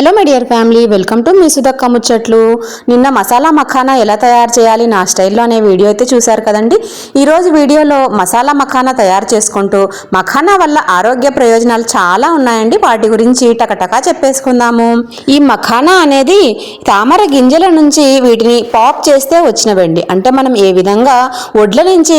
Hello my dear family, welcome to మీ సుధక్క ముచ్చట్లు. నిన్న మసాలా మఖానా ఎలా తయారు చేయాలి నా స్టైల్లో అనే వీడియో అయితే చూశారు కదండి. ఈరోజు వీడియోలో మసాలా మఖానా తయారు చేసుకుంటూ మఖానా వల్ల ఆరోగ్య ప్రయోజనాలు చాలా ఉన్నాయండి. వాటి గురించి టకటకా చెప్పేసుకుందాము. ఈ మఖానా అనేది తామర గింజల నుంచి వీటిని పాప్ చేస్తే వచ్చినవండి. అంటే మనం ఏ విధంగా వడ్ల నుంచి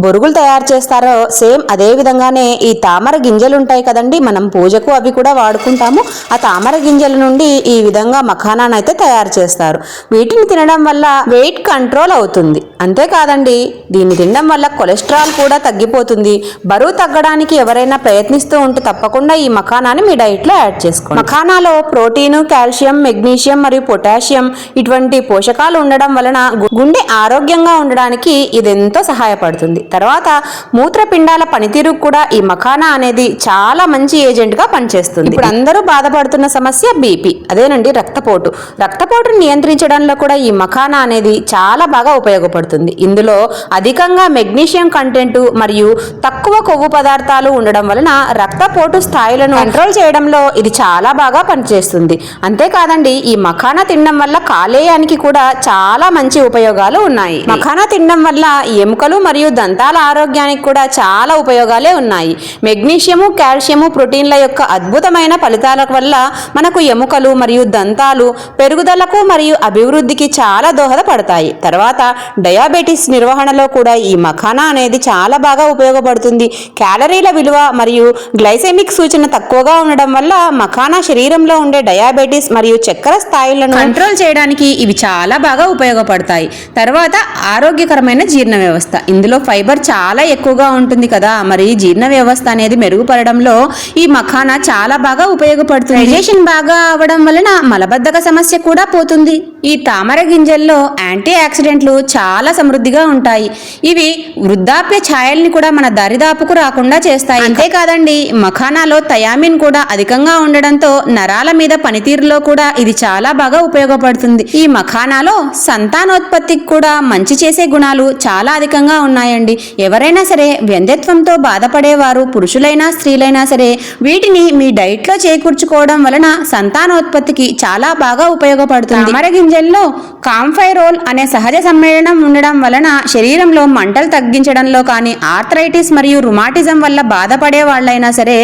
బొరుగులు తయారు చేస్తారో సేమ్ అదే విధంగానే ఈ తామర గింజలు ఉంటాయి కదండి, మనం పూజకు అవి కూడా వాడుకుంటాము. ఆ తామర గింజల నుండి ఈ విధంగా మఖానాను అయితే తయారు చేస్తారు. వీటిని తినడం వల్ల వెయిట్ కంట్రోల్ అవుతుంది. అంతేకాదండి, దీన్ని తినడం వల్ల కొలెస్ట్రాల్ కూడా తగ్గిపోతుంది. బరువు తగ్గడానికి ఎవరైనా ప్రయత్నిస్తూ ఉంటే తప్పకుండా ఈ మఖానాని మీ డైట్లో యాడ్ చేసుకోండి. మఖానాలో ప్రోటీన్, కాల్షియం, మెగ్నీషియం మరియు పొటాషియం ఇటువంటి పోషకాలు ఉండడం వలన గుండె ఆరోగ్యంగా ఉండడానికి ఇది ఎంతో సహాయపడుతుంది. తర్వాత మూత్రపిండాల పనితీరు కూడా ఈ మఖానా అనేది చాలా మంచి ఏజెంట్ గా పనిచేస్తుంది. ఇప్పుడు అందరూ బాధపడుతున్న సమస్య బీపీ, అదేనండి రక్తపోటును నియంత్రించడంలో కూడా ఈ మఖానా అనేది చాలా బాగా ఉపయోగపడుతుంది. ఇందులో అధికంగా మెగ్నీషియం కంటెంట్ మరియు తక్కువ కొవ్వు పదార్థాలు ఉండడం వలన రక్తపోటు స్థాయిలను కంట్రోల్ చేయడంలో ఇది చాలా బాగా పనిచేస్తుంది. అంతేకాదండి, ఈ మఖానా తినడం వల్ల కాలేయానికి కూడా చాలా మంచి ఉపయోగాలు ఉన్నాయి. మఖానా తినడం వల్ల ఎముకలు మరియు దంతాల ఆరోగ్యానికి కూడా చాలా ఉపయోగాలే ఉన్నాయి. మెగ్నీషియము, కాల్షియము, ప్రోటీన్ల యొక్క అద్భుతమైన ఫలితాల వల్ల మనకు ఎముకలు మరియు దంతాలు పెరుగుదలకు మరియు అభివృద్ధికి చాలా దోహదపడతాయి. తర్వాత డయాబెటీస్ నిర్వహణలో కూడా ఈ మఖానా అనేది చాలా బాగా ఉపయోగపడుతుంది. క్యాలరీల విలువ మరియు గ్లైసెమిక్ సూచన తక్కువగా ఉండడం వల్ల మఖానా శరీరంలో ఉండే డయాబెటీస్ మరియు చక్కెర స్థాయిలను కంట్రోల్ చేయడానికి ఇవి చాలా బాగా ఉపయోగపడతాయి. తర్వాత ఆరోగ్యకరమైన జీర్ణ వ్యవస్థ, ఇందులో ఫైబర్ చాలా ఎక్కువగా ఉంటుంది కదా, మరి జీర్ణ వ్యవస్థ అనేది మెరుగుపడడంలో ఈ మఖానా చాలా బాగా ఉపయోగపడుతుంది. డైజెషన్ బాగా అవడం వలన మలబద్ధక సమస్య కూడా పోతుంది. ఈ తామర గింజల్లో యాంటీ ఆక్సిడెంట్లు చాలా సమృద్ధిగా ఉంటాయి. ఇవి వృద్ధాప్య ఛాయల్ని కూడా మన దరిదాపుకు రాకుండా చేస్తాయి. అంతేకాదండి, మఖానాలో థయామిన్ కూడా అధికంగా ఉండడంతో నరాల మీద పనితీరులో కూడా ఇది చాలా బాగా ఉపయోగపడుతుంది. ఈ మఖానాలో సంతానోత్పత్తికి కూడా మంచి చేసే గుణాలు చాలా అధికంగా ఉన్నాయండి. ఎవరైనా సరే వ్యంధ్యత్వంతో బాధపడేవారు పురుషులైనా స్త్రీలైనా సరే వీటిని మీ డైట్లో చేకూర్చుకోవడం వలన సంతానోత్పత్తికి చాలా బాగా ఉపయోగపడుతుంది. తామర గింజల్లో కాంఫైరోల్ అనే సహజ సమ్మేళనం ఉండడం వలన శరీరంలో మంటలు తగ్గించడంలో కానీ, ఆర్థరైటిస్ మరియు రుమాటిజం వల్ల బాధపడే వాళ్ళైనా సరే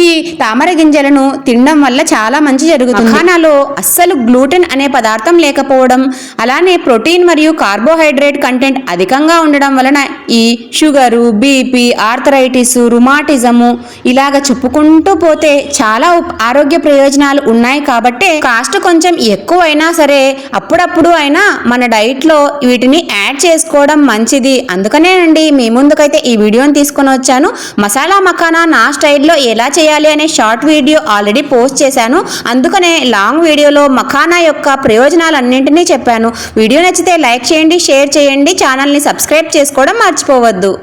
ఈ తామర గింజలను తినడం వల్ల చాలా మంచి జరుగుతుంది. మఖానాలో అస్సలు గ్లూటెన్ అనే పదార్థం లేకపోవడం, అలానే ప్రోటీన్ మరియు కార్బోహైడ్రేట్ కంటెంట్ అధికంగా ఉండడం వలన ఈ షుగరు, బీపీ, ఆర్థరైటిస్, రుమాటిజము ఇలాగ చెప్పుకుంటూ పోతే చాలా ఆరోగ్య ప్రయోజనాలు ఉన్నాయి. కాబట్టి కాస్ట్ కొంచెం ఎక్కువైనా సరే అప్పుడప్పుడు అయినా మన డైట్లో వీటిని యాడ్ చేసుకోవడం మంచిది. అందుకనేనండి మీ ముందుకైతే ఈ వీడియోని తీసుకొని వచ్చాను. మసాలా మఖానా నా స్టైల్లో ఎలా చేయాలి అనే షార్ట్ వీడియో ఆల్రెడీ పోస్ట్ చేశాను. అందుకనే లాంగ్ వీడియోలో మఖానా యొక్క ప్రయోజనాలన్నింటినీ చెప్పాను. వీడియో నచ్చితే లైక్ చేయండి, షేర్ చేయండి, ఛానల్ని సబ్స్క్రైబ్ చేసుకోవడం మర్చిపోవద్దు.